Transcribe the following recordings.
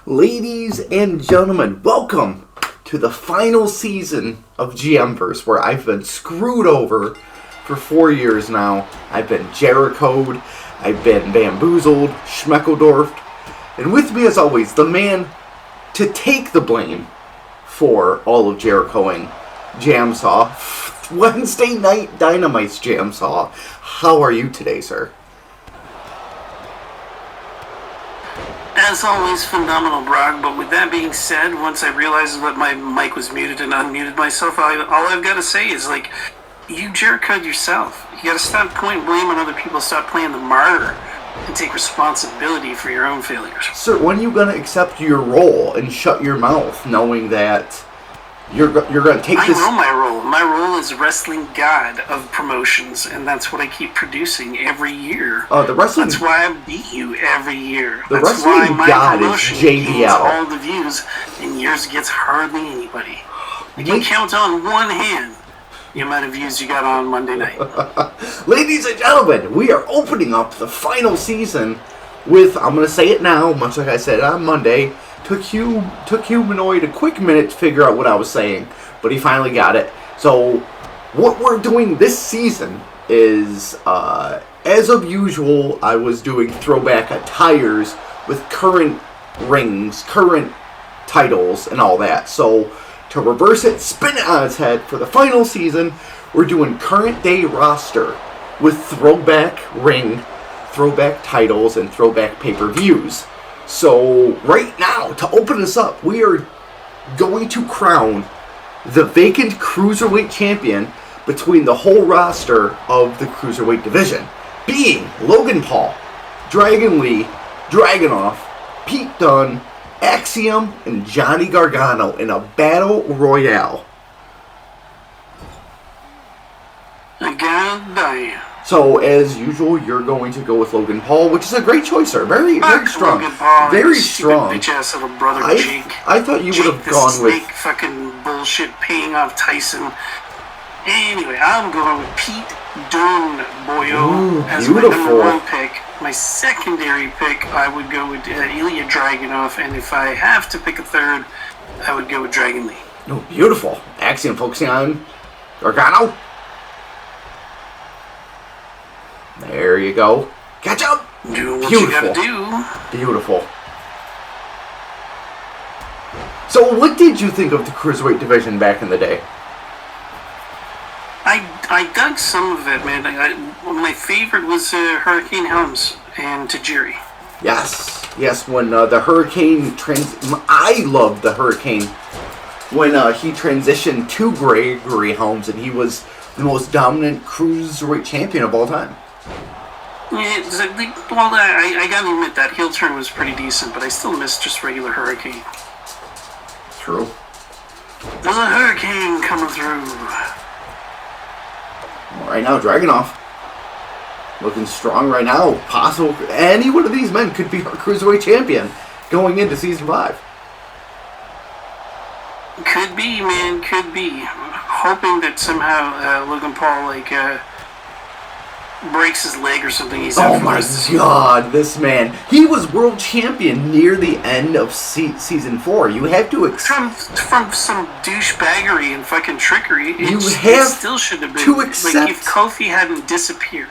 Ladies and gentlemen, welcome to the final season of GMverse, where I've been screwed over for 4 years now. I've been Jerichoed, I've been bamboozled, schmeckledorfed, and with me as always, the man to take the blame for all of Jerichoing, Jamsaw, Wednesday Night Dynamite's Jamsaw. How are you today, sir? As always, phenomenal, Brock, but with that being said, once I realized that my mic was muted and unmuted myself, all I've got to say is, you Jerichoed yourself. You got to stop putting blame on other people, stop playing the martyr, and take responsibility for your own failures. Sir, when are you going to accept your role and shut your mouth, knowing that you're going to take this... I know my role. My role is wrestling god of promotions, and that's what I keep producing every year. That's why I beat you every year. The that's wrestling why my god is promotion JBL. gains all the views, and yours gets hardly anybody. I can count on one hand the amount of views you got on Monday night. Ladies and gentlemen, we are opening up the final season with, I'm going to say it now, much like I said on Monday, took Humanoid a quick minute to figure out what I was saying, but he finally got it. So, what we're doing this season is, as of usual, I was doing throwback attires with current rings, current titles, and all that. So, to reverse it, spin it on its head, for the final season, we're doing current day roster with throwback ring, throwback titles, and throwback pay-per-views. So, right now, to open this up, we are going to crown the vacant Cruiserweight champion between the whole roster of the Cruiserweight division, being Logan Paul, Dragon Lee, Dragunov, Pete Dunne, Axiom, and Johnny Gargano in a battle royale. I gotta die. So, as usual, you're going to go with Logan Paul, which is a great choice, sir. Very strong. Logan Paul, very strong. Bitch-ass little brother Jake. I thought you would have gone with... Snake fucking bullshit paying off Tyson. Anyway, I'm going with Pete Dunne, boyo, as my number one pick. My secondary pick, I would go with Ilya Dragunov, and if I have to pick a third, I would go with Dragon Lee. Oh, beautiful. Axiom focusing on Gargano. There you go. Catch up! Do what you gotta do. Beautiful. So, what did you think of the Cruiserweight division back in the day? I dug some of it, man. My favorite was Hurricane Helms and Tajiri. Yes, when the Hurricane I loved the Hurricane when he transitioned to Gregory Helms, and he was the most dominant Cruiserweight champion of all time. Yeah, well, I gotta admit that heel turn was pretty decent, but I still miss just regular Hurricane. True. There's a hurricane coming through. Right now, Dragunov looking strong right now. Possible any one of these men could be our Cruiserweight champion going into season 5. Could be, man. Could be. Hoping that somehow Logan Paul breaks his leg or something. He's oh my god, this man. He was world champion near the end of season 4. You have to from some douchebaggery and fucking trickery. It still should have been to accept. Like if Kofi hadn't disappeared.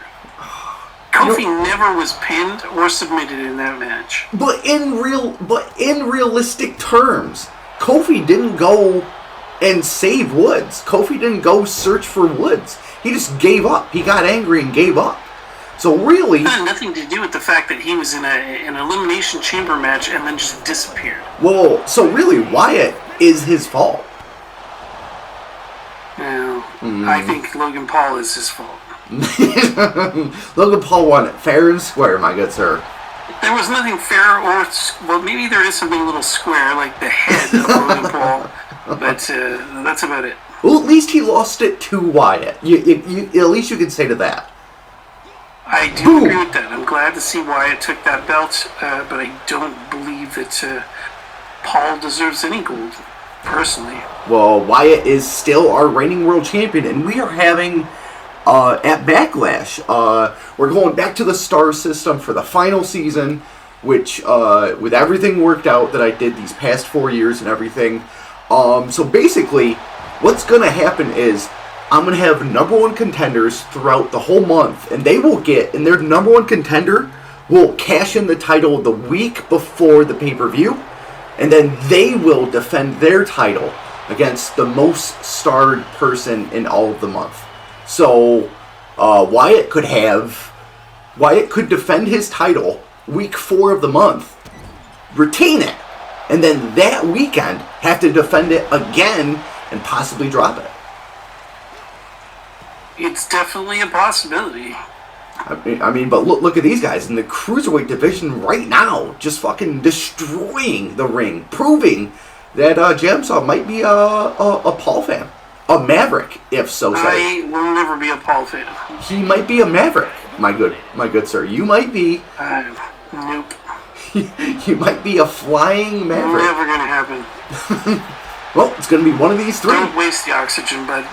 Kofi never was pinned or submitted in that match. But in realistic terms, Kofi didn't go and save Woods. Kofi didn't go search for Woods. He just gave up. He got angry and gave up. So really... It had nothing to do with the fact that he was in an Elimination Chamber match and then just disappeared. Well, so really, Wyatt is his fault. No, I think Logan Paul is his fault. Logan Paul won it fair and square, my good sir. There was nothing fair or... Well, maybe there is something a little square, like the head of Logan Paul. But that's about it. Well, at least he lost it to Wyatt. At least you can say to that. I do agree with that. I'm glad to see Wyatt took that belt, but I don't believe that Paul deserves any gold, personally. Well, Wyatt is still our reigning world champion, and we are having, at Backlash, we're going back to the star system for the final season. which with everything worked out that I did these past 4 years and everything. So basically, what's going to happen is I'm going to have number one contenders throughout the whole month, and they will get, and their number one contender will cash in the title the week before the pay-per-view, and then they will defend their title against the most starred person in all of the month. So Wyatt could defend his title week 4 of the month, retain it, and then that weekend have to defend it again and possibly drop it. It's definitely a possibility. I mean, but look at these guys in the cruiserweight division right now, just fucking destroying the ring, proving that Jamsaw might be a Paul fan, a Maverick, if so say. I will never be a Paul fan. He might be a Maverick, my good sir. You might be. Nope. You might be a flying Maverick. Never gonna happen. Well, it's gonna be one of these 3. Don't waste the oxygen, bud.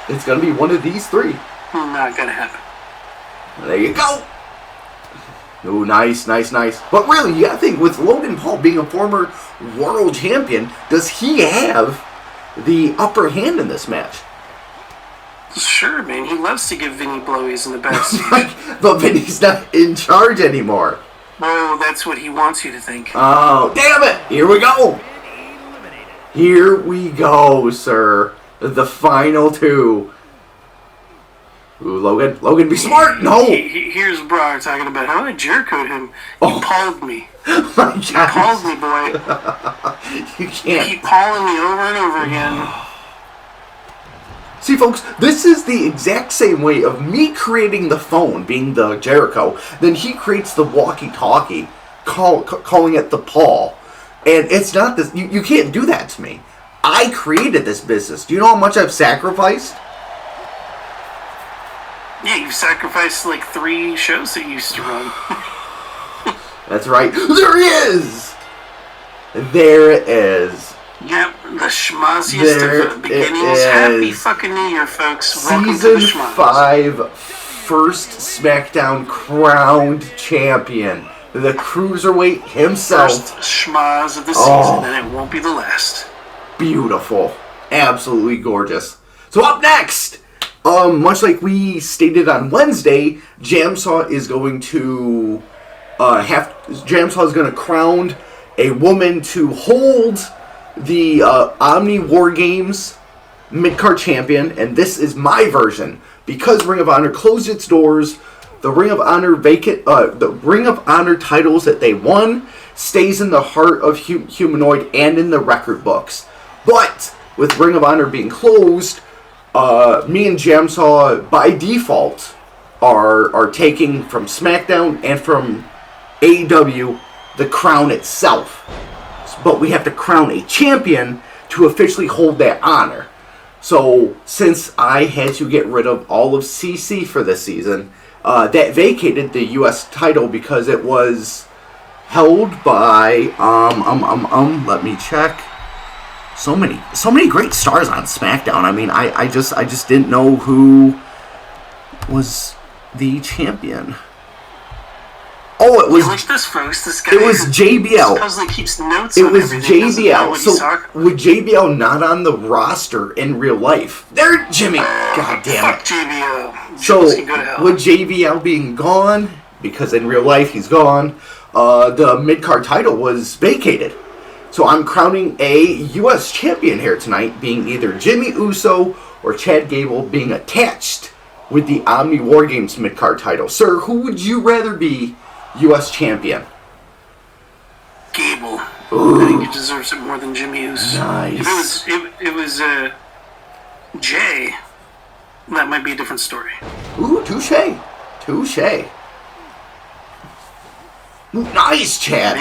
It's gonna be one of these 3. Not gonna happen. There you go. Oh, nice. But really, you gotta think, with Logan Paul being a former world champion, does he have the upper hand in this match? Sure, man. He loves to give Vinny blowies in the backstage. But Vinny's not in charge anymore. Oh, that's what he wants you to think. Oh, damn it! Here we go! Here we go, sir. The final 2. Ooh, Logan, be smart! No! Here's Brock talking about how I Jerichoed him. He palled me. My God. He palled me, boy. You can't. He palling me over and over again. See, folks, this is the exact same way of me creating the phone, being the Jericho, then he creates the walkie-talkie, calling it the Paul. And it's not this. You can't do that to me. I created this business. Do you know how much I've sacrificed? Yeah, you've sacrificed like 3 shows that you used to run. That's right. There he is! There it is. Yep, the schmozziest of beginnings. Happy fucking New Year, folks. Welcome to the Season schmoz. 5, first SmackDown crowned champion. The Cruiserweight himself. First schmoz of the season, and it won't be the last. Beautiful. Absolutely gorgeous. So up next, much like we stated on Wednesday, Jamsaw is going to Jamsaw is going to crown a woman to hold the Omni War Games mid-card champion, and this is my version. Because Ring of Honor closed its doors, the Ring of Honor the Ring of Honor titles that they won stays in the heart of Humanoid and in the record books. But with Ring of Honor being closed, me and Jamsaw by default are taking from SmackDown and from AEW the crown itself. But we have to crown a champion to officially hold that honor. So since I had to get rid of all of CC for this season, that vacated the U.S. title because it was held by let me check. So many great stars on SmackDown. I mean, I just didn't know who was the champion. Oh, it was. Like this, folks. This guy. It was JBL. Supposedly keeps notes. It on was everything. JBL. So with JBL not on the roster in real life, there, Jimmy. God damn it. Fuck JBL. So go with JBL being gone, because in real life he's gone, the mid-card title was vacated. So I'm crowning a U.S. champion here tonight, being either Jimmy Uso or Chad Gable, being attached with the Omni War Games mid-card title. Sir, who would you rather be U.S. champion? Gable. Ooh. I think he deserves it more than Jimmy Uso. Nice. If it was Jay, that might be a different story. Ooh, touche. Ooh, nice, Chad.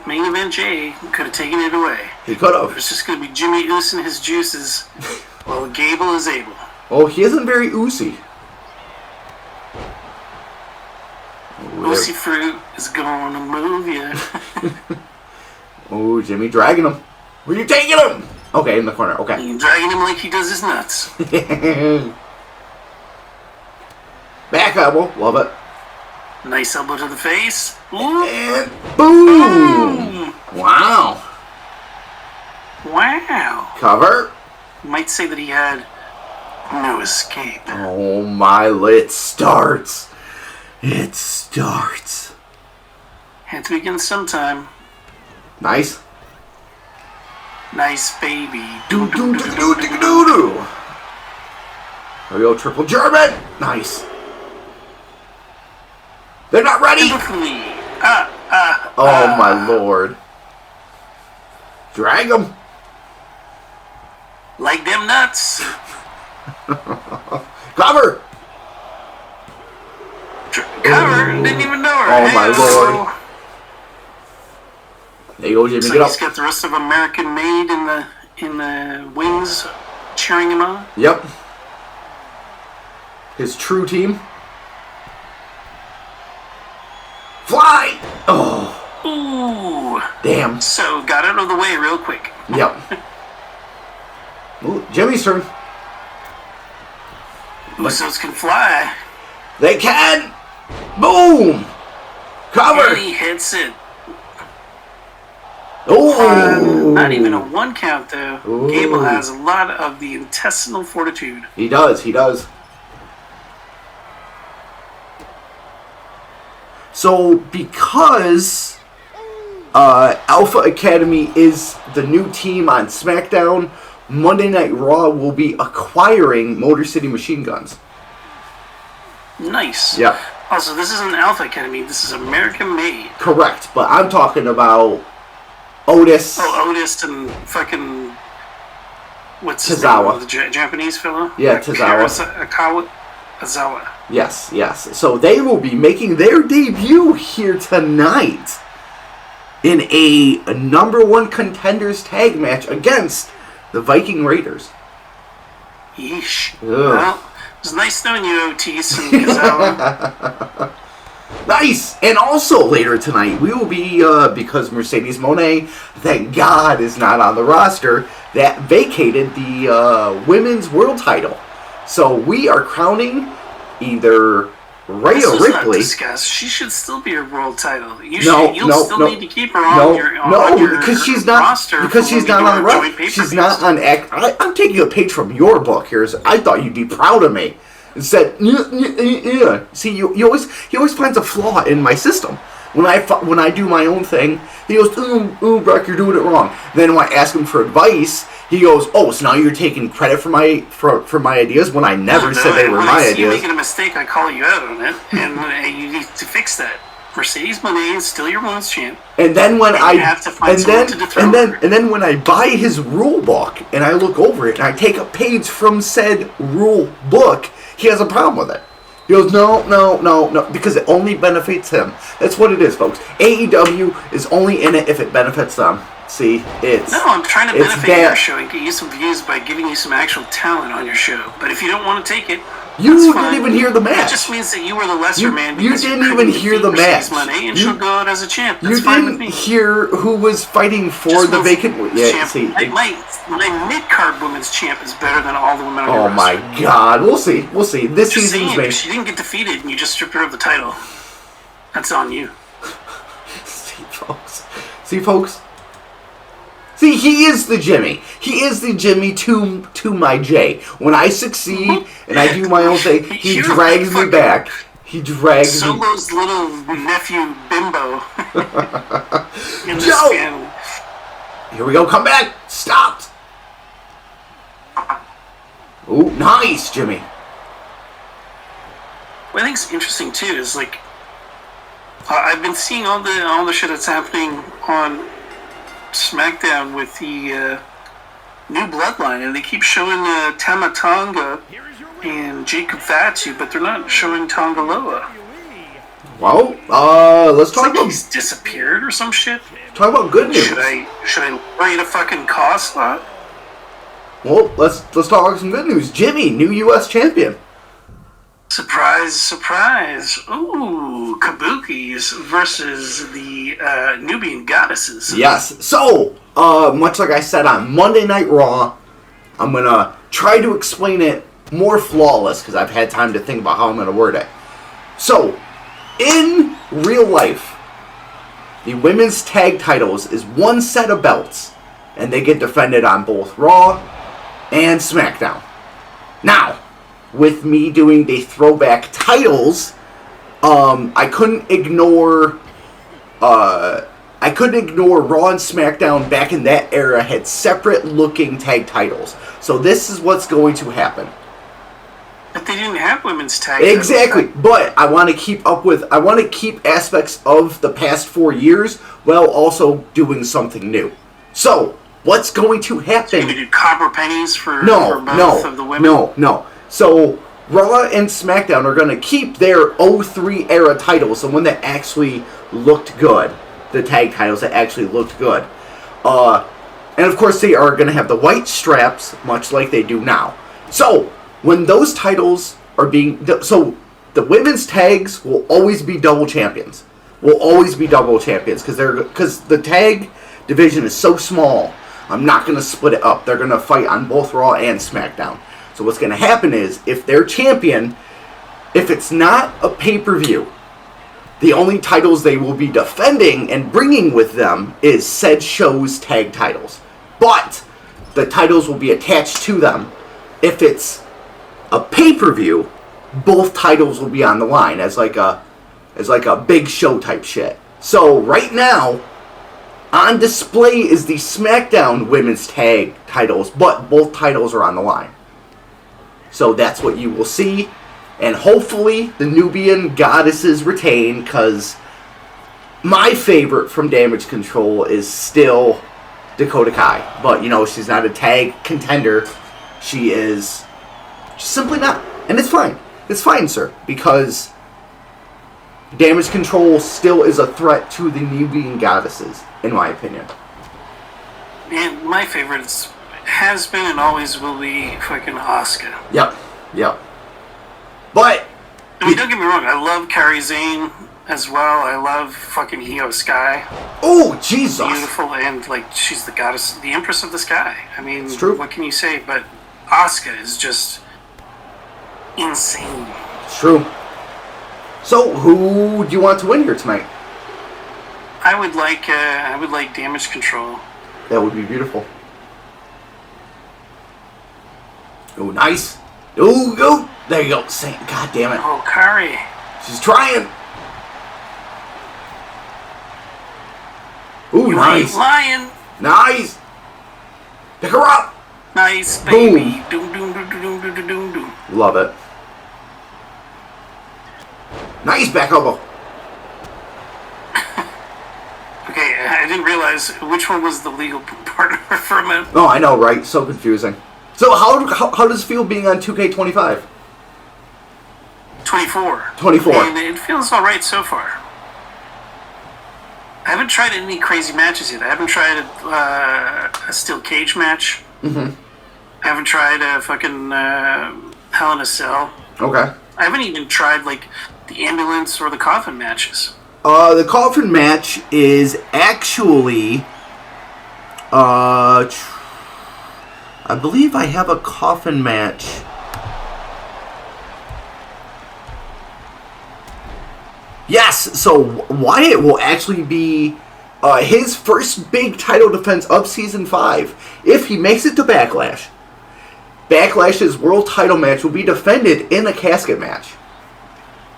Main event Jay could have taken it away. He could have. It's just going to be Jimmy Uso and his juices while Gable is able. Oh, he isn't very oozy. Oozy fruit is going to move you. Oh, Jimmy dragging him. Where you taking him? Okay, in the corner. Okay. You're dragging him like he does his nuts. Back elbow. Love it. Nice elbow to the face. Ooh. And boom! Wow. Wow. Cover. Might say that he had no escape. Oh my, it starts. It starts. Had to begin sometime. Nice. Nice baby. Do do do do do do do. There we go, triple German. Nice. They're not ready. Oh my lord. Drag them. Like them nuts. Cover. Cover. Didn't even know her. Oh my lord. There you go, Jimmy. So Get he's up. got the rest of American Made in the wings cheering him on. Yep. His true team. Fly! Oh. Ooh. Damn. So got out of the way real quick. Yep. Ooh, Jimmy's turn. Usos can fly. They can! Boom! Cover! And he hits it. Oh! Not even a one count though. Ooh. Gable has a lot of the intestinal fortitude. He does, he does. So, because Alpha Academy is the new team on SmackDown, Monday Night Raw will be acquiring Motor City Machine Guns. Nice. Yeah. Also, this isn't Alpha Academy. This is American Made. Correct, but I'm talking about Otis. Oh, Otis and fucking... What's his Tozawa. name? The Japanese fellow? Yeah, Tozawa. Azawa. Yes, yes. So they will be making their debut here tonight in a number one contenders tag match against the Viking Raiders. Yeesh. Ugh. Well, it was nice knowing you, Otis and Kazawa. Nice! And also later tonight, we will be, because Mercedes Moné, thank God, is not on the roster, that vacated the women's world title. So we are crowning either Rhea Ripley. She should still be your world title. You'll still need to keep her on your because she's not roster. Because she's not on the roster. She's not on act. I'm taking a page from your book here. So I thought you'd be proud of me. And said, yeah. See, he always finds a flaw in my system. When I do my own thing, he goes, ooh, Brock, you're doing it wrong. Then when I ask him for advice, he goes, oh, so now you're taking credit for my ideas when I never said they were my ideas. When making a mistake, I call you out on it, and you need to fix that. Mercedes Moné is still your women's champ. And then when you have to find someone to dethrone her. And then when I buy his rule book and I look over it and I take a page from said rule book, he has a problem with it. He goes, no, because it only benefits him. That's what it is, folks. AEW is only in it if it benefits them. See, I'm trying to benefit your show and get you some views by giving you some actual talent on your show. But if you don't want to take it, you didn't even hear the match. That just means that you were the lesser man. You didn't even hear the match. And she'll go out as a champ. You didn't hear who was fighting for the vacant. Yeah, see, my mid-card women's champ is better than all the women on your roster. Oh my God, we'll see. This season's if she didn't get defeated and you just stripped her of the title, that's on you. See, folks. See, he is the Jimmy. He is the Jimmy to my J. When I succeed and I do my own thing, he drags me back. He drags me. Solo's little nephew Bimbo. In this Joe! family. Here we go. Come back. Stopped. Ooh, nice, Jimmy. What I think's interesting too is like I've been seeing all the shit that's happening on SmackDown with the new Bloodline, and they keep showing Tama Tonga and Jacob Fatu, but they're not showing Tongaloa. Well, let's talk about. He's disappeared or some shit. Talk about good news. Should I rate a fucking cost lot? Well, let's talk about some good news. Jimmy, new U.S. champion. Surprise, surprise. Ooh, Kabukis versus the Nubian Goddesses. Yes. So, much like I said on Monday Night Raw, I'm going to try to explain it more flawless because I've had time to think about how I'm going to word it. So, In real life, the women's tag titles is one set of belts, and they get defended on both Raw and SmackDown. Now, with me doing the throwback titles, I couldn't ignore Raw and SmackDown back in that era had separate looking tag titles. So this is what's going to happen. But they didn't have women's tag. Exactly, but I want to keep aspects of the past 4 years while also doing something new. So, what's going to happen? So you do copper pennies for both of the women? No. So, Raw and SmackDown are going to keep their 03 era titles, the one that actually looked good. The tag titles that actually looked good. And of course they are going to have the white straps, much like they do now. So, when those titles are so the women's tags will always be double champions. Because the tag division is so small, I'm not going to split it up. They're going to fight on both Raw and SmackDown. So what's going to happen is, if they're champion, if it's not a pay-per-view, the only titles they will be defending and bringing with them is said show's tag titles. But the titles will be attached to them. If it's a pay-per-view, both titles will be on the line as like a big show type shit. So right now, on display is the SmackDown women's tag titles, but both titles are on the line. So that's what you will see. And hopefully the Nubian goddesses retain, because my favorite from Damage Control is still Dakota Kai. But, she's not a tag contender. She is simply not. And it's fine. It's fine, sir. Because Damage Control still is a threat to the Nubian goddesses, in my opinion. And my favorite has been and always will be fucking Asuka. Yep. But I mean, don't get me wrong, I love Kairi Sane as well. I love fucking Io Sky. Oh, Jesus. Beautiful, and she's the goddess, the empress of the sky. I mean, it's true. What can you say? But Asuka is just insane. It's true. So, who do you want to win here tonight? I would like Damage Control. That would be beautiful. Oh, nice. Oh, go. There you go. God damn it. Oh, Kairi. She's trying. Ooh, nice. Lion. Nice. Pick her up. Nice, baby. Doom, doom, doom, doom, doom, doom, doom, doom. Love it. Nice back elbow. Okay, I didn't realize which one was the legal partner for a minute. Oh, I know, right? So confusing. So how does it feel being on 2K25? 24. And it feels alright so far. I haven't tried any crazy matches yet. I haven't tried a steel cage match. Mm-hmm. I haven't tried a fucking Hell in a Cell. Okay. I haven't even tried the ambulance or the coffin matches. The coffin match is actually I believe I have a coffin match. Yes, so Wyatt will actually be his first big title defense of Season 5 if he makes it to Backlash. Backlash's world title match will be defended in a casket match.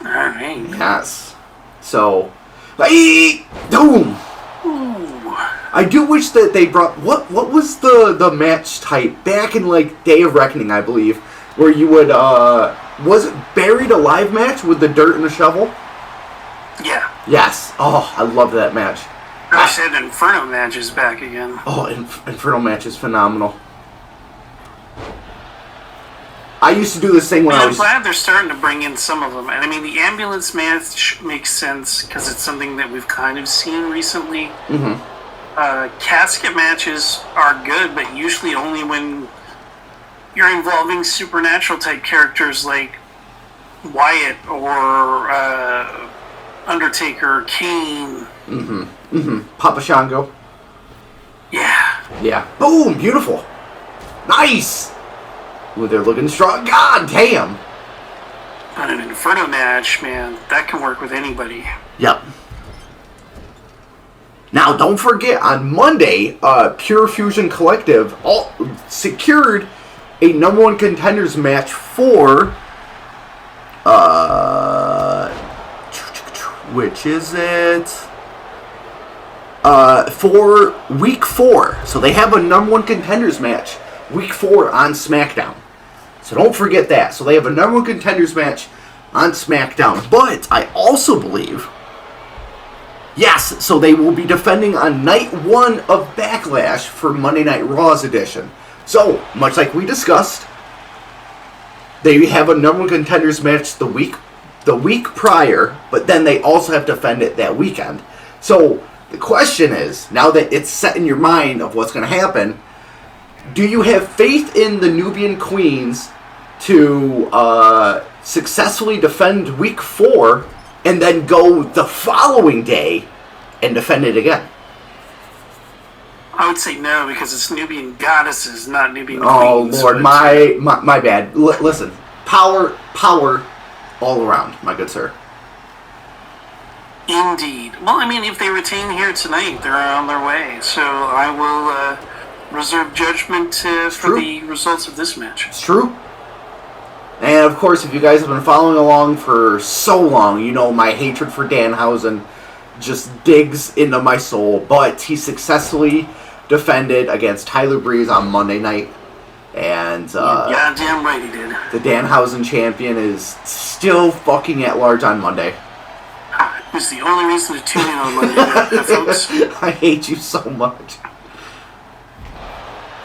Alright. Yes. So, boom! I do wish that they brought... What was the match type back in, Day of Reckoning, I believe, where you would, was it Buried Alive match with the dirt and the shovel? Yeah. Yes. Oh, I love that match. I said Inferno match is back again. Oh, Inferno match is phenomenal. I used to do this thing when I was... I'm glad they're starting to bring in some of them. And I mean, the ambulance match makes sense because it's something that we've kind of seen recently. Mm-hmm. Casket matches are good, but usually only when you're involving supernatural type characters like Wyatt or Undertaker, Kane. Mm-hmm. Mm-hmm. Papa Shango. Yeah. Yeah. Boom! Beautiful. Nice! Ooh, they're looking strong. God damn! But an Inferno match, man, that can work with anybody. Yep. Now, don't forget, on Monday, Pure Fusion Collective secured a number one contenders match for, which is it? For week 4. So they have a number one contenders match week 4 on SmackDown. So don't forget that. So they have a number one contenders match on SmackDown. But I also believe, yes, so they will be defending on night 1 of Backlash for Monday Night Raw's edition. So, much like we discussed, they have a number one contenders match the week prior, but then they also have to defend it that weekend. So the question is, now that it's set in your mind of what's going to happen, do you have faith in the Nubian Queens to successfully defend week 4 and then go the following day and defend it again? I would say no, because it's Nubian goddesses, not Nubian Oh, queens. Lord, my bad. Listen, power all around, my good sir. Indeed. Well, I mean, if they retain here tonight, they're on their way. So I will reserve judgment for the results of this match. It's true. And, of course, if you guys have been following along for so long, you know my hatred for Danhausen just digs into my soul. But he successfully defended against Tyler Breeze on Monday night. And goddamn right he did. The Danhausen champion is still fucking at large on Monday. It's the only reason to tune in on Monday, folks. I hate you so much.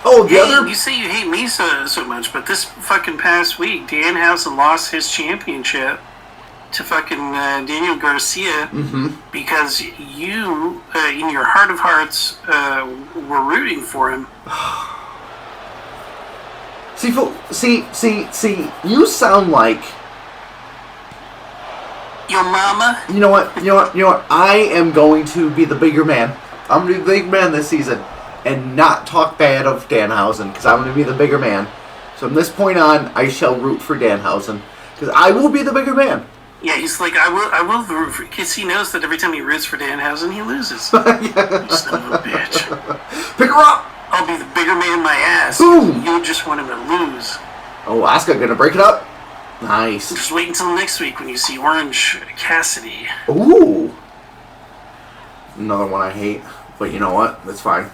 Oh, the other... You say you hate me so much, but this fucking past week, Danhausen lost his championship to fucking Daniel Garcia because you, in your heart of hearts, were rooting for him. See, you sound like... Your mama? You know what? I am going to be the bigger man. I'm going to be the big man this season and not talk bad of Danhausen because I'm going to be the bigger man. So from this point on, I shall root for Danhausen because I will be the bigger man. Yeah, he's like, I will root for, because he knows that every time he roots for Danhausen, he loses. Son of a bitch. Pick her up! I'll be the bigger man my ass. Boom! You just want him to lose. Oh, Asuka gonna break it up? Nice. Just wait until next week when you see Orange Cassidy. Ooh. Another one I hate. But you know what? That's fine.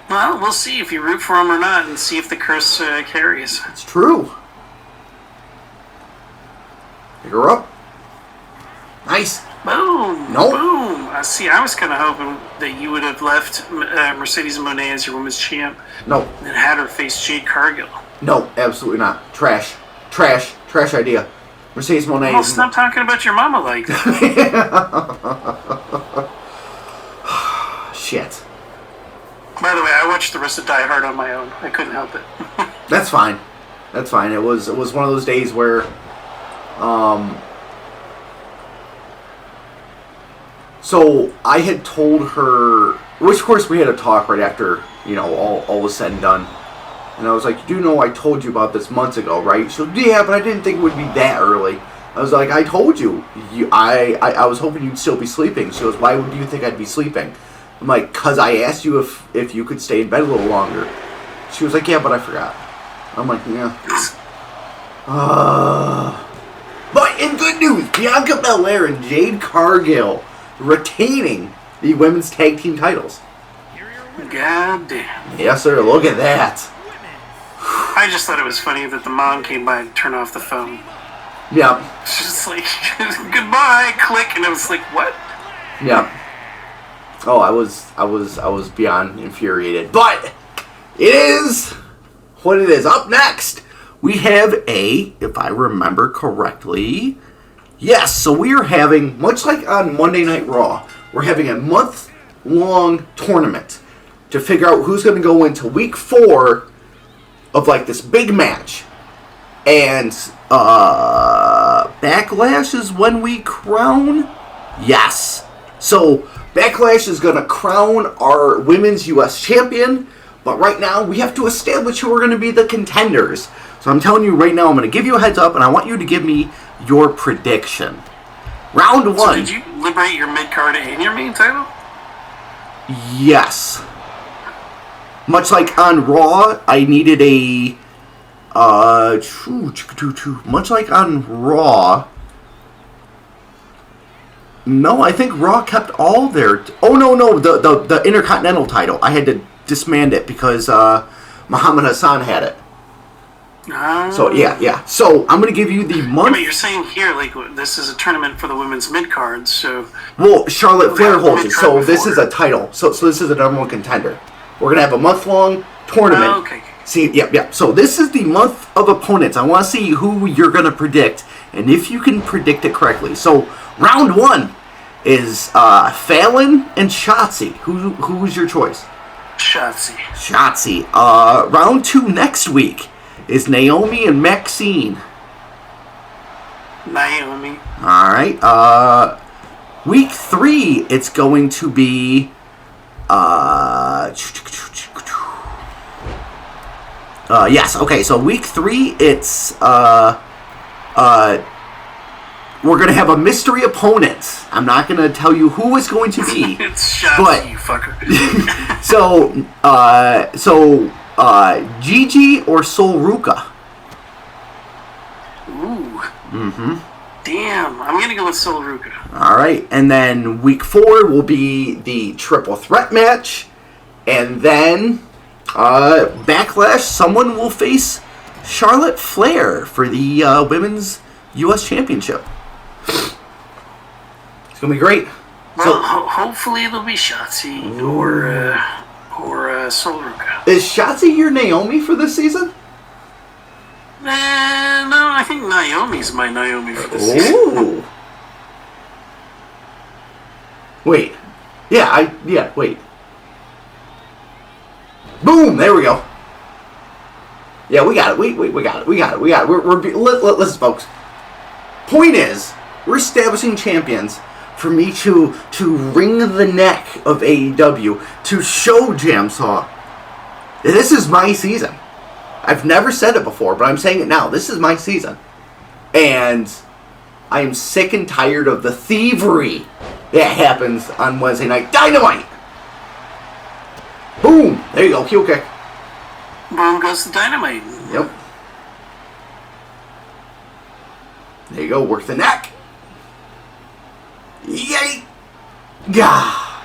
Well, we'll see if you root for him or not and see if the curse carries. It's true. Pick her up. Nice. Boom. Nope. Boom. I was kind of hoping that you would have left Mercedes Moné as your women's champ. No. And then had her face Jade Cargill. No, absolutely not. Trash idea. Mercedes Moné. Well, stop talking about your mama like that. Shit. By the way, I watched the rest of Die Hard on my own. I couldn't help it. That's fine. It was one of those days where, so I had told her, which of course we had a talk right after, all was said and done. And I was like, you do know I told you about this months ago, right? She goes, yeah, but I didn't think it would be that early. I was like, I told you. I was hoping you'd still be sleeping. She goes, why would you think I'd be sleeping? I'm like, because I asked you if you could stay in bed a little longer. She was like, yeah, but I forgot. I'm like, yeah. But in good news, Bianca Belair and Jade Cargill retaining the women's tag team titles. God damn. Yes, sir. Look at that. I just thought it was funny that the mom came by and turned off the phone. Yeah. She's just like, goodbye, click, and I was like, what? Yeah. Oh, I was beyond infuriated. But it is what it is. Up next, we have if I remember correctly, yes, so we are having, much like on Monday Night Raw, we're having a month-long tournament to figure out who's going to go into week 4 of like this big match. And Backlash is when we crown? Yes. So Backlash is going to crown our Women's U.S. Champion, But right now, we have to establish who are going to be the contenders. So I'm telling you right now, I'm going to give you a heads up, and I want you to give me your prediction. Round 1. So did you liberate your mid-card and your main title? Yes. Much like on Raw, I needed a... much like on Raw... No, I think Raw kept all their... Oh, no, the Intercontinental title. I had to disband it because Muhammad Hassan had it. So, yeah. So, I'm going to give you the month... Yeah, but you're saying here, like, this is a tournament for the women's mid-card, so... Well, Charlotte Flair holds it, so this is a title. So this is a number 1 contender. We're going to have a month-long tournament. Oh, okay. See, yep. So this is the month of opponents. I want to see who you're going to predict, and if you can predict it correctly. So, round 1 is Fallon and Shotzi. Who's your choice? Shotzi. Round 2 next week is Naomi and Maxine. Naomi. All right. Week 3, it's going to be... yes, okay, so week 3, it's... we're going to have a mystery opponent. I'm not going to tell you who it's going to be. It's Shotzi, you fucker. Gigi or Sol Ruka? Ooh. Damn, I'm going to go with Sol Ruka. All right, and then week 4 will be the triple threat match. And then, Backlash, someone will face Charlotte Flair for the Women's U.S. Championship. It's going to be great. Well, hopefully it'll be Shotzi or Sol Ruka. Is Shotzi your Naomi for this season? No, I think Naomi's my Naomi for this season. Wait. Wait. Boom! There we go. Yeah, we got it. We got it. Listen, folks. Point is, we're establishing champions for me to wring the neck of AEW, to show Jamsaw that this is my season. I've never said it before, but I'm saying it now. This is my season. And I am sick and tired of the thievery that happens on Wednesday Night Dynamite. Boom! There you go, heel kick. Boom goes the Dynamite. Yep. There you go, work the neck. Yay! Gah!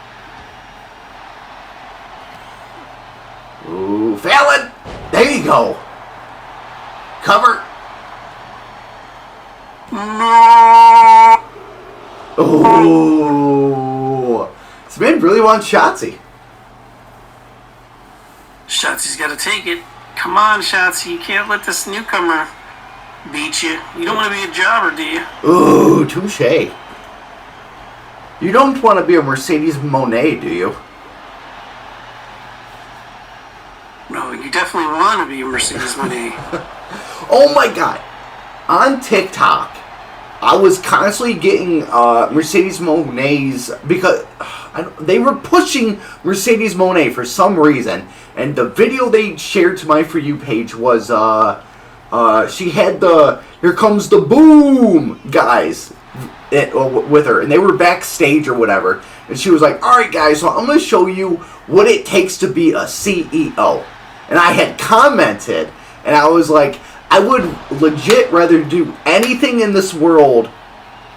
Ooh, Fallon! There you go. Cover. No! Oh! This man really wants Shotzi. Shotzi's got to take it. Come on, Shotzi. You can't let this newcomer beat you. You don't want to be a jobber, do you? Ooh, touche. You don't want to be a Mercedes Moné, do you? No, you definitely want to be a Mercedes Moné. Oh my god. On TikTok, I was constantly getting Mercedes Moné's because they were pushing Mercedes Moné for some reason. And the video they shared to my For You page was she had the Here Comes the Boom guys with her. And they were backstage or whatever. And she was like, alright guys, so I'm going to show you what it takes to be a CEO. And I had commented, and I was like, I would legit rather do anything in this world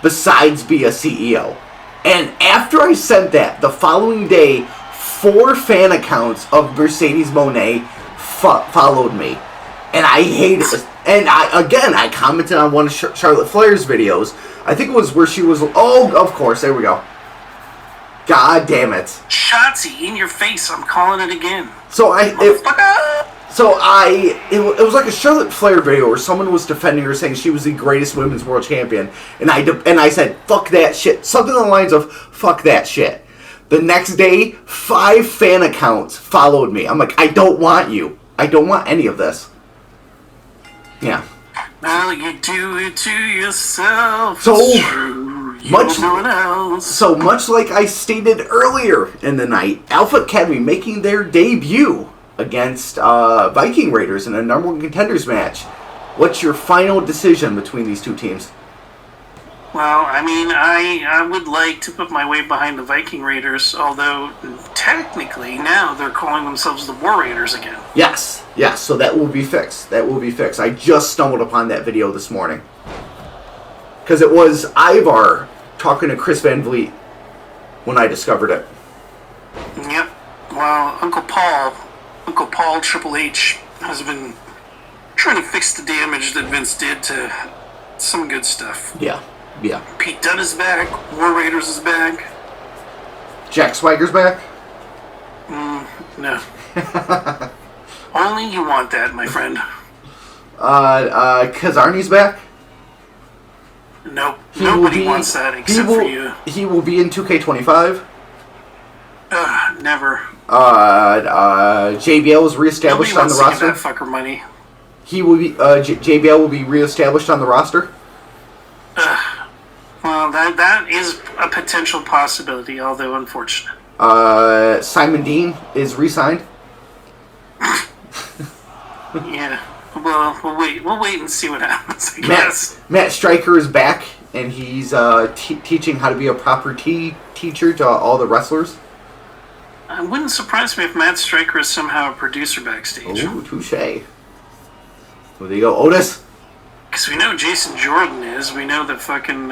besides be a CEO. And after I sent that, the following day, 4 fan accounts of Mercedes Moné followed me. And I hated it. And I commented on one of Charlotte Flair's videos. I think it was where she was, oh, of course, there we go. God damn it. Shotzi, in your face, I'm calling it again. So it was like a Charlotte Flair video where someone was defending her, saying she was the greatest women's world champion, and I said, fuck that shit. Something on the lines of, fuck that shit. The next day, 5 fan accounts followed me. I'm like, I don't want you. I don't want any of this. Yeah. Well, you do it to yourself. So much like I stated earlier in the night, Alpha Academy making their debut against Viking Raiders in a number one contenders match. What's your final decision between these two teams? Well, I mean, I would like to put my weight behind the Viking Raiders, although technically now they're calling themselves the War Raiders again. Yes, so that will be fixed. I just stumbled upon that video this morning. Because it was Ivar talking to Chris Van Vliet when I discovered it. Yep. Well, Uncle Paul Triple H has been trying to fix the damage that Vince did to some good stuff. Yeah. Pete Dunne is back. War Raiders is back. Jack Swagger's back? No. Only you want that, my friend. Kazarni's back? Nope. Nobody wants that except for you. He will be in 2K25? Never. JBL is reestablished on the roster? Nobody wants to give that fucker money. He will be, JBL will be reestablished on the roster? Well, that is a potential possibility, although unfortunate. Simon Dean is re-signed? Yeah. Well, we'll wait and see what happens, I guess. Matt Stryker is back, and he's teaching how to be a proper teacher to all the wrestlers. It wouldn't surprise me if Matt Stryker is somehow a producer backstage. Oh, touche. Well, there you go, Otis. Because we know Jason Jordan is. We know that fucking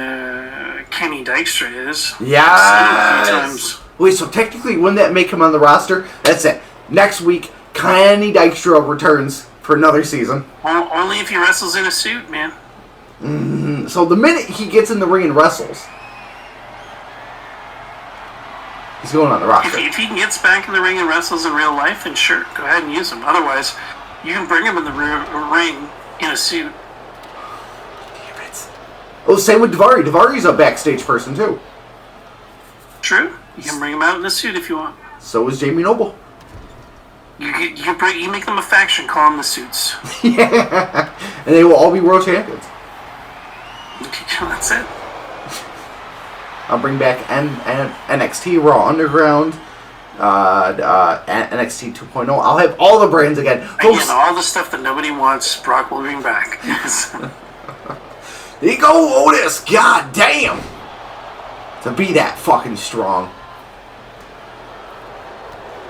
Kenny Dykstra is. Yes. Wait, so technically, wouldn't that make him on the roster? That's it. Next week, Kenny Dykstra returns for another season. Only if he wrestles in a suit, man. So the minute he gets in the ring and wrestles, he's going on the roster. If he gets back in the ring and wrestles in real life, then sure, go ahead and use him. Otherwise, you can bring him in the ring in a suit. Oh, same with Daivari. Daivari's a backstage person, too. True. You can bring him out in a suit if you want. So is Jamie Noble. You make them a faction, call them the Suits. Yeah. And they will all be world champions. That's it. I'll bring back NXT, Raw Underground, NXT 2.0. I'll have all the brands again. Again, all the stuff that nobody wants, Brock will bring back. There you go, Otis! God damn! To be that fucking strong.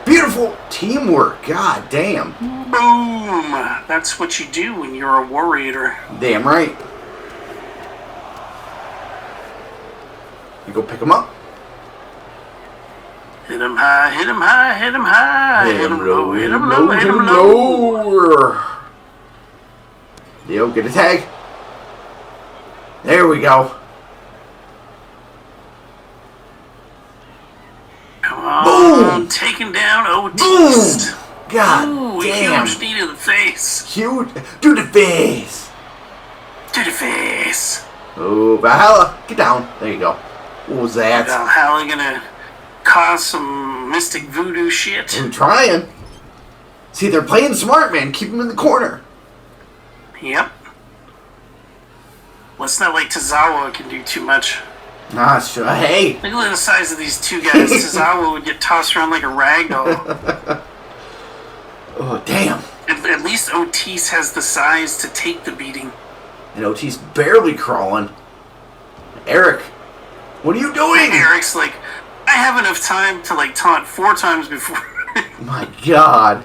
Beautiful teamwork, god damn. Boom! That's what you do when you're a War Raider. Damn right. You go pick him up. Hit him high, hit him high, hit him high. Hit him low, hit him low, hit him low. Yo, get a tag. There we go. Come on, boom! Taking down Otis. Boom! God ooh, damn. Huge knee to the face. Huge. To the face. To the face. Oh, Valhalla. Get down. There you go. What was that? Valhalla gonna cause some mystic voodoo shit. I'm trying. See, they're playing smart, man. Keep him in the corner. Yep. Let's not like Tozawa can do too much. Nah, sure. Hey. Look at the size of these two guys. Tozawa would get tossed around like a rag doll. Oh, damn. At least Otis has the size to take the beating. And Otis barely crawling. Eric, what are you doing? Eric's like, I have enough time to like taunt 4 times before. My God.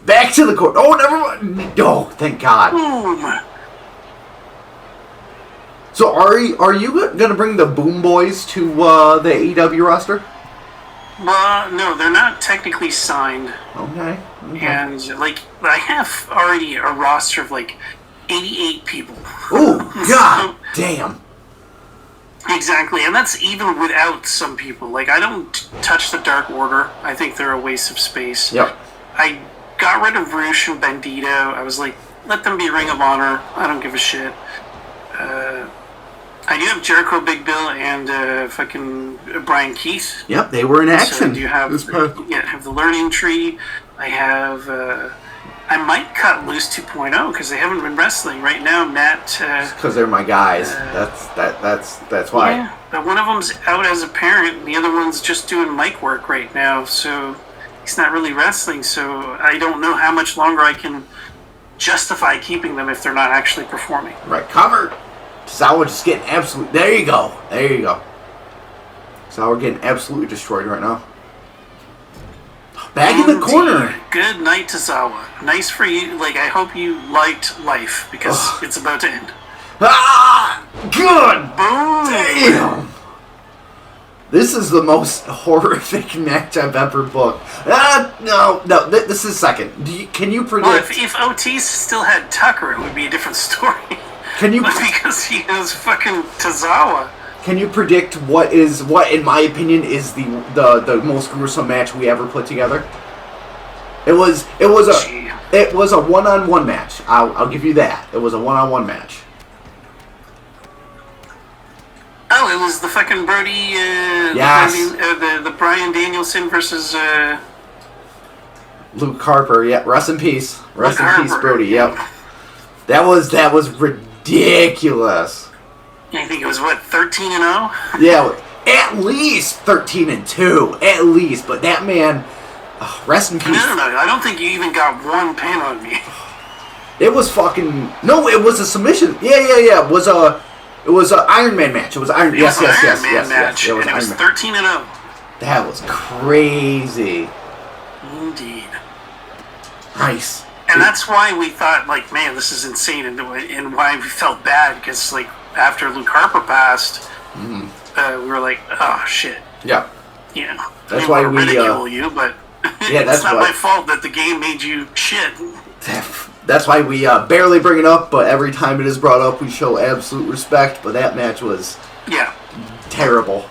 Back to the court. Oh, never mind. Oh, thank God. Boom. So are you going to bring the Boom Boys to the AEW roster? Well, no, they're not technically signed. Okay. And, like, I have already a roster of, like, 88 people. Oh, God damn. Exactly, and that's even without some people. Like, I don't touch the Dark Order. I think they're a waste of space. Yep. I got rid of Roosh and Bandito. I was like, let them be Ring of Honor. I don't give a shit. I do have Jericho, Big Bill, and fucking Brian Keith. Yep, they were in action. So I do have, have the Learning Tree. I have, I might cut Loose 2.0 because they haven't been wrestling right now. Matt. Because they're my guys. That's why. Yeah, but one of them's out as a parent. The other one's just doing mic work right now. So he It's not really wrestling, so I don't know how much longer I can justify keeping them if they're not actually performing. Right, cover. Tozawa just getting absolutely... There you go. There you go. Tozawa getting absolutely destroyed right now. Back in the corner. Good night, Tozawa. Nice for you. Like, I hope you liked life, because it's about to end. Ah! Good! Boom! Damn! This is the most horrific match I've ever booked. No, this is second. Can you predict... Well, if Otis still had Tucker, it would be a different story. Can you... But because he has fucking Tozawa. Can you predict what, in my opinion, is the most gruesome match we ever put together? It was a one-on-one match. I'll give you that. It was a one-on-one match. Oh, it was the fucking Brody, yes. the Bryan Danielson versus, Luke Harper, yeah, rest in peace. Rest in peace, Brody, yep. That was ridiculous. I think it was, 13-0? Yeah, at least 13-2, at least, but that man, rest in peace. No, I don't think you even got one pin on me. It was fucking, no, it was a submission. Yeah, it was an Iron Man match. It was Iron. Yes. It was 13-0. That was crazy. Indeed. Nice. And that's why we thought, like, man, this is insane, and why we felt bad, because, like, after Luke Harper passed, we were like, oh shit. Yeah. You know. That's why we ridicule you, but yeah, that's it's not my fault that the game made you shit. That's why we barely bring it up, but every time it is brought up, we show absolute respect. But that match was terrible.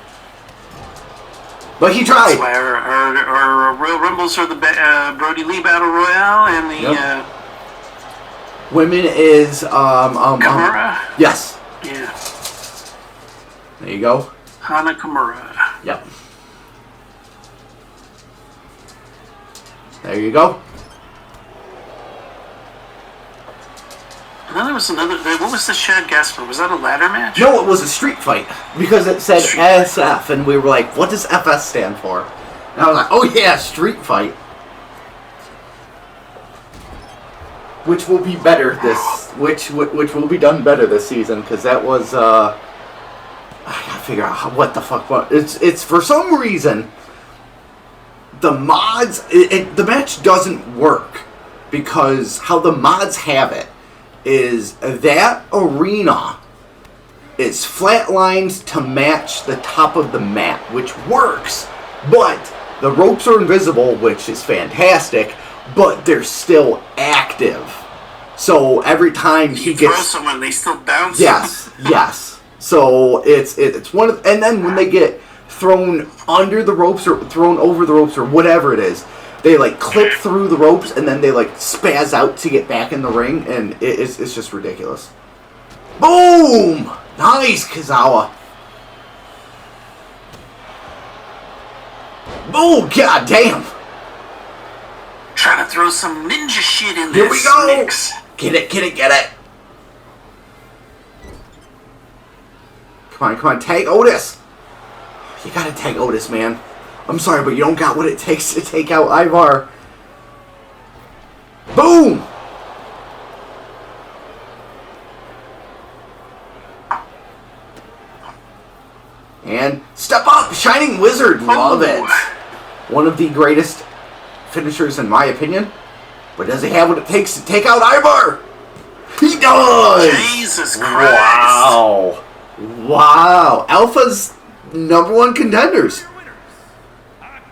But he tried. That's why our Royal Rumbles are the Brody Lee Battle Royale, and the women is Kimura. Yes. Yeah. There you go. Hana Kimura. Yep. There you go. And then there was another. What was the Shad Gasper? Was that a ladder match? No, it was a street fight because it said SF, and we were like, "What does FS stand for?" And I was like, "Oh yeah, street fight." Which will be better which will be done better this season, because that was I gotta figure out what the fuck. It's for some reason the mods the match doesn't work, because how the mods have it is that arena is flat lines to match the top of the mat, which works, but the ropes are invisible, which is fantastic, but they're still active. So every time he gets throw someone, they still bounce. Yes. So it's one of, and then when they get thrown under the ropes or thrown over the ropes or whatever it is, they like clip through the ropes and then they like spaz out to get back in the ring, and it's just ridiculous. Boom! Nice, Tozawa. Oh, god damn. Trying to throw some ninja shit in Here this we go. mix. Get it. Come on, tag Otis. You gotta tag Otis, man. I'm sorry, but you don't got what it takes to take out Ivar. Boom! And step up, Shining Wizard. Love it. One of the greatest finishers in my opinion. But does he have what it takes to take out Ivar? He does! Jesus Christ. Wow. Alpha's #1 contenders.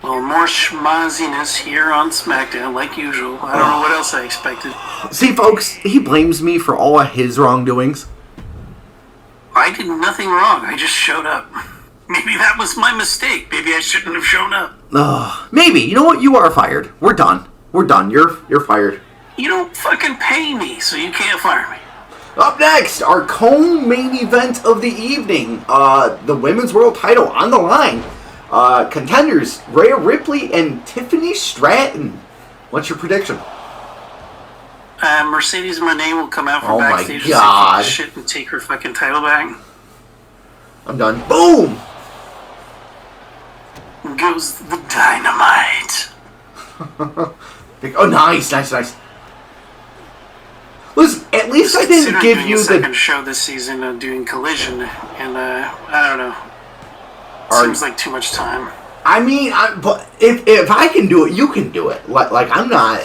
Well, more schmozziness here on SmackDown, like usual. I don't know what else I expected. See, folks, he blames me for all of his wrongdoings. I did nothing wrong. I just showed up. Maybe that was my mistake. Maybe I shouldn't have shown up. Maybe. You know what? You are fired. We're done. You're fired. You don't fucking pay me, so you can't fire me. Up next, our co-main event of the evening. The Women's World title on the line. Contenders, Rhea Ripley and Tiffany Stratton. What's your prediction? Mercedes Moné will come out from backstage and say fuck shit and take her fucking title back. I'm done. Boom! Goes the dynamite. Oh, nice. Listen, at least I didn't give you the second show this season doing Collision, and I don't know. Seems like too much time. I mean, but if I can do it, you can do it. Like I'm not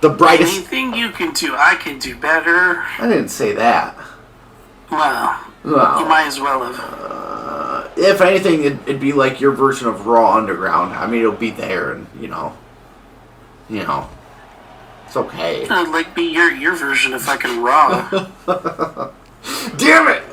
the brightest. Anything you can do, I can do better. I didn't say that. Well, you might as well have. If anything, it'd be like your version of Raw Underground. I mean, it'll be there, and you know, it's okay. It'd like be your version of fucking Raw. Damn it!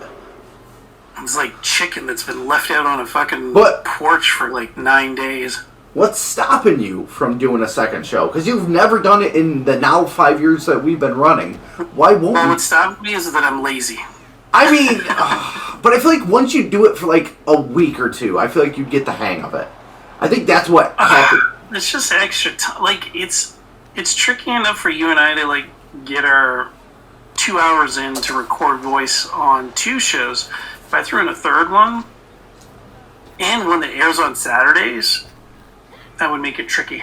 It's like chicken that's been left out on a fucking porch for like 9 days. What's stopping you from doing a second show? Because you've never done it in the now 5 years that we've been running. Why won't you? What's stopping me is that I'm lazy. I mean, but I feel like once you do it for like a week or two, I feel like you get the hang of it. I think that's what happened. It's just extra time. Like, it's tricky enough for you and I to like get our 2 hours in to record voice on 2 shows. If I threw in a third one, and one that airs on Saturdays, that would make it tricky.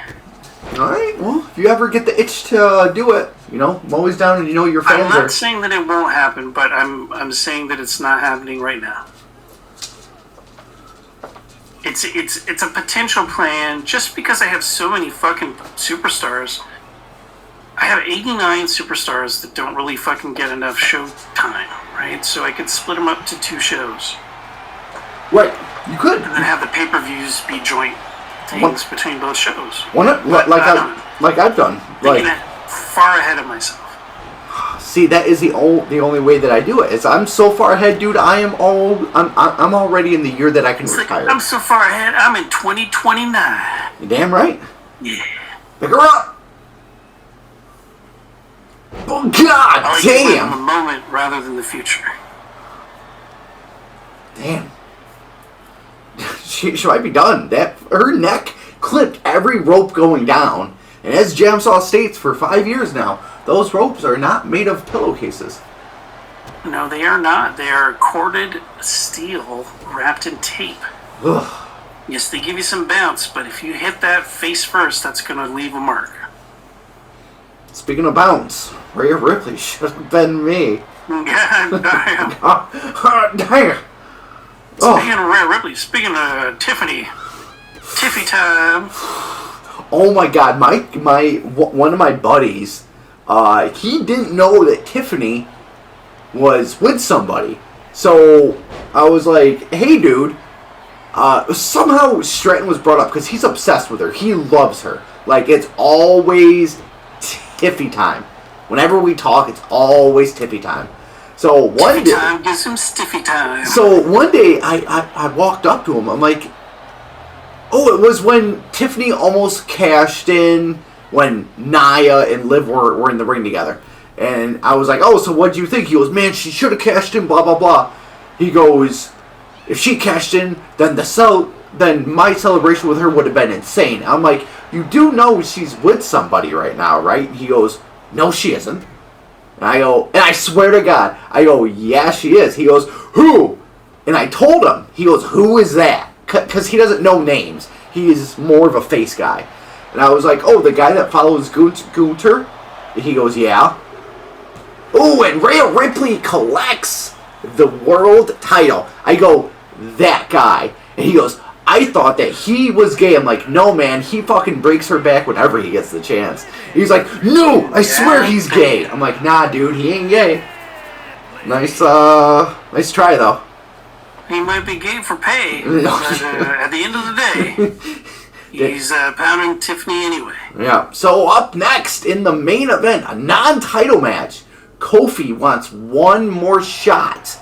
Alright, well, if you ever get the itch to do it, I'm always down, and your fans I'm not saying that it won't happen, but I'm saying that it's not happening right now. It's a potential plan, just because I have so many fucking superstars. I have 89 superstars that don't really fucking get enough show time, right? So I could split them up to 2 shows. Right, you could. And then have the pay-per-views be joint things between both shows. Why not? Like I've done. Thinking far ahead of myself. See, that is the only way that I do it. Is I'm so far ahead, dude. I'm already in the year that I can retire. Like, I'm so far ahead. I'm in 2029. You damn right. Yeah. Pick her up. Oh God, I like to live in the moment rather than the future. Damn. She might be done. Her neck clipped every rope going down, and as Jamsaw states for 5 years now, those ropes are not made of pillowcases. No, they are not. They are corded steel wrapped in tape. Ugh. Yes, they give you some bounce, but if you hit that face first, that's going to leave a mark. Speaking of bounce, Rhea Ripley should have been me. God damn. God damn. Speaking of Rhea Ripley, speaking of Tiffany time. Oh my God, one of my buddies, he didn't know that Tiffany was with somebody. So I was like, hey dude, somehow Stratton was brought up because he's obsessed with her. He loves her. Like, it's always Tiffy time. Whenever we talk, it's always Tiffy time. So one day, get some stiffy time. So one day, I walked up to him. I'm like, oh, it was when Tiffany almost cashed in when Nia and Liv were in the ring together. And I was like, oh, so what do you think? He goes, man, she should have cashed in, blah, blah, blah. He goes, if she cashed in, then then my celebration with her would have been insane. I'm like, you do know she's with somebody right now, right? He goes, no, she isn't. And I go, and I swear to God, I go, yeah, she is. He goes, who? And I told him. He goes, who is that? Because he doesn't know names. He is more of a face guy. And I was like, oh, the guy that follows Gunter? And he goes, yeah. Oh, and Rhea Ripley collects the world title. I go, that guy. And he goes, I thought that he was gay. I'm like, no, man, he fucking breaks her back whenever he gets the chance. He's like, no, I swear he's gay. I'm like, nah, dude, he ain't gay. Nice try, though. He might be gay for pay, but at the end of the day, he's pounding Tiffany anyway. Yeah, so up next in the main event, a non-title match, Kofi wants one more shot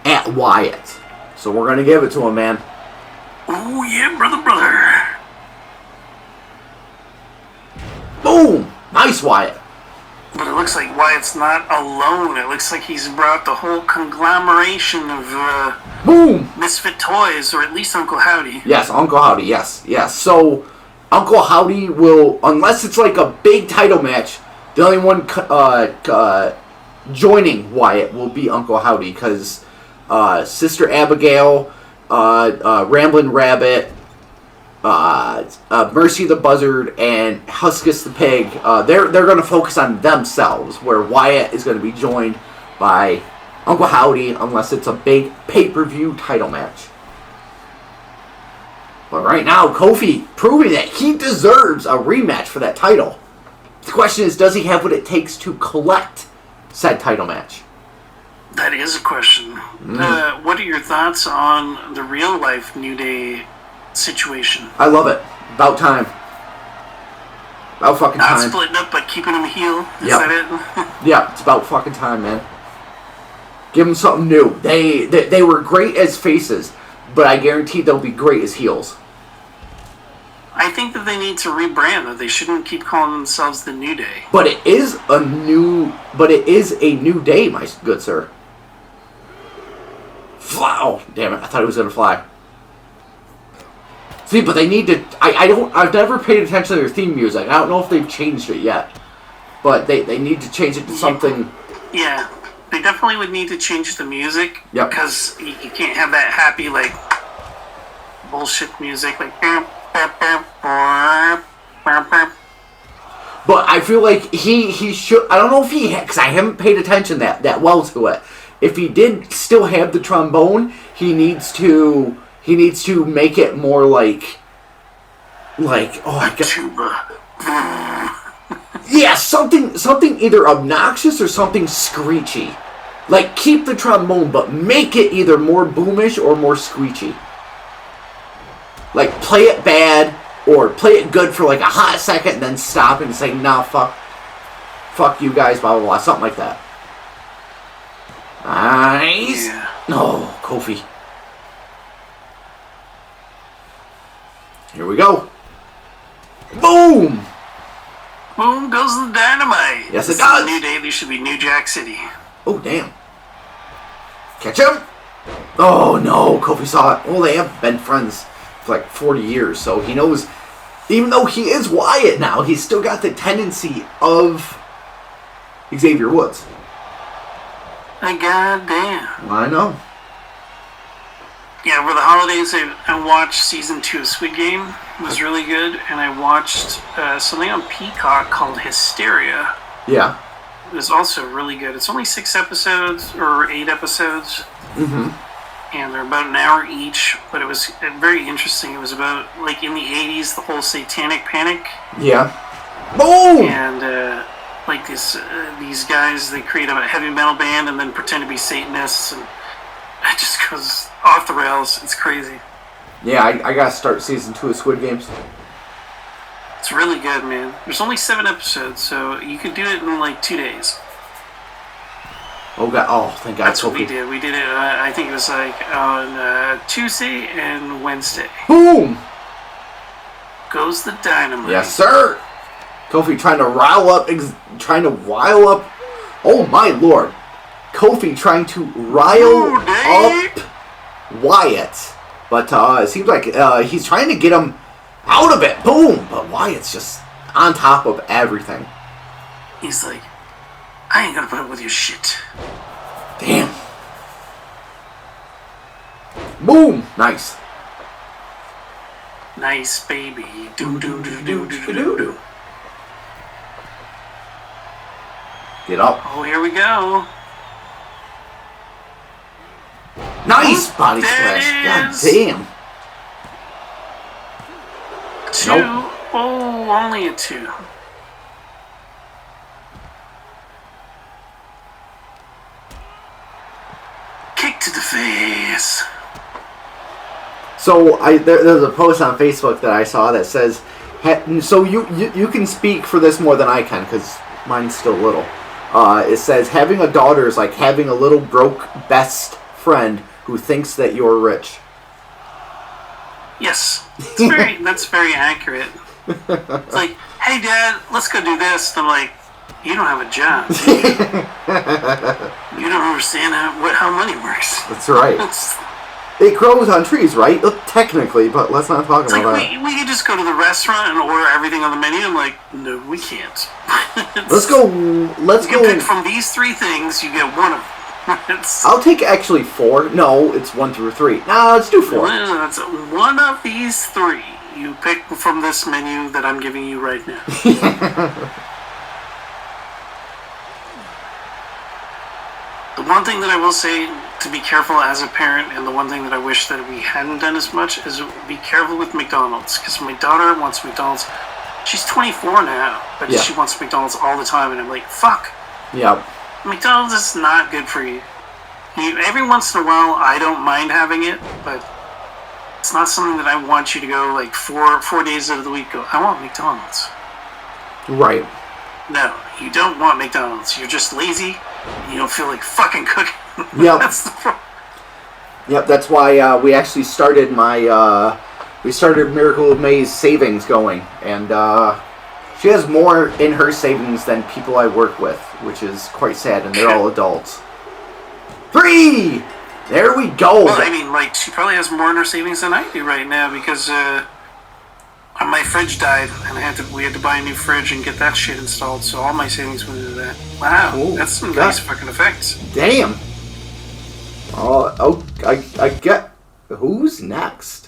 at Wyatt. So we're going to give it to him, man. Oh, yeah, brother. Boom! Nice, Wyatt. But it looks like Wyatt's not alone. It looks like he's brought the whole conglomeration of boom! Misfit Toys, or at least Uncle Howdy. Yes, Uncle Howdy, yes. So, Uncle Howdy will, unless it's like a big title match, the only one joining Wyatt will be Uncle Howdy, because Sister Abigail, Ramblin' Rabbit, Mercy the Buzzard and Huskus the Pig, they're going to focus on themselves, where Wyatt is going to be joined by Uncle Howdy, unless it's a big pay-per-view title match. But right now, Kofi proving that he deserves a rematch for that title. The question is, does he have what it takes to collect said title match? That is a question. What are your thoughts on the real-life New Day situation? I love it. About time. About fucking time. Not splitting up, but keeping him heel. Is Yep. that it? Yeah, it's about fucking time, man. Give them something new. They were great as faces, but I guarantee they'll be great as heels. I think that they need to rebrand. That they shouldn't keep calling themselves the New Day. But it is a new day, my good sir. Fly! Oh, damn it! I thought it was gonna fly. See, but they need to. I've never paid attention to their theme music. I don't know if they've changed it yet, but they need to change it to something. Yeah, they definitely would need to change the music. Yep. Because you can't have that happy bullshit music But I feel like he should. I don't know if he because I haven't paid attention that well to it. If he did still have the trombone, he needs to make it more like oh I guess yeah, something either obnoxious or something screechy. Like keep the trombone but make it either more boomish or more screechy. Like play it bad or play it good for like a hot second and then stop and say nah fuck you guys blah blah blah, something like that. Nice. Yeah. No, Kofi. Here we go. Boom! Boom goes the dynamite. Yes, it This does. is New Day. They should be New Jack City. Oh, damn. Catch him! Oh, no. Kofi saw it. Well, they have been friends for like 40 years, so he knows. Even though he is Wyatt now, he's still got the tendency of Xavier Woods. Goddamn. I know. Yeah, over the holidays, I watched season 2 of Squid Game. It was really good. And I watched something on Peacock called Hysteria. Yeah. It was also really good. It's only 6 episodes or 8 episodes. Mm-hmm. And they're about an hour each. But it was very interesting. It was about, like, in the 80s, the whole satanic panic. Yeah. Boom! And, like, these guys, they create a heavy metal band and then pretend to be Satanists. And it just goes off the rails. It's crazy. Yeah, I gotta start season 2 of Squid Games. It's really good, man. There's only 7 episodes, so you could do it in like 2 days. Oh god! Oh, thank God! That's what we did. We did it. I think it was like on Tuesday and Wednesday. Boom! Goes the dynamite. Yes, sir. Kofi trying to rile up. Oh my lord! Kofi trying to rile up Wyatt, but it seems like he's trying to get him out of it. Boom! But Wyatt's just on top of everything. He's like, I ain't gonna put up with your shit. Damn. Boom! Nice. Nice, baby. Do do do do do do do. Get up. Oh, here we go. Nice body There splash. it God is. damn. 2. Nope. Oh, only a 2. Kick to the face. So there's a post on Facebook that I saw that says, so you can speak for this more than I can because mine's still little. It says having a daughter is like having a little broke best friend who thinks that you're rich. Yes, that's very accurate. It's like, hey Dad, let's go do this. And I'm like, you don't have a job. You don't understand how money works. That's right. It grows on trees, right? Technically, but let's not talk about that. We could just go to the restaurant and order everything on the menu. I'm like, no, we can't. Let's go. You pick from these 3 things, you get one of them. I'll take actually 4. No, it's 1 through 3. No, let's do 4. It's one of these 3. You pick from this menu that I'm giving you right now. The one thing that I will say to be careful as a parent, and the one thing that I wish that we hadn't done as much, is be careful with McDonald's. Because my daughter wants McDonald's. She's 24 now, but she wants McDonald's all the time, and I'm like, fuck. Yep. McDonald's is not good for you. Every once in a while, I don't mind having it, but it's not something that I want you to go like four days out of the week. Go, I want McDonald's. Right. No, you don't want McDonald's. You're just lazy. And you don't feel like fucking cooking. Yep. That's the problem. Yep. That's why we actually started Miracle of May's savings going, and she has more in her savings than people I work with, which is quite sad, and they're all adults. 3! There we go! Well, I mean, like, she probably has more in her savings than I do right now, because my fridge died, and we had to buy a new fridge and get that shit installed, so all my savings went into that. Wow, Ooh, that's some nice fucking effects. Damn! I get... Who's next?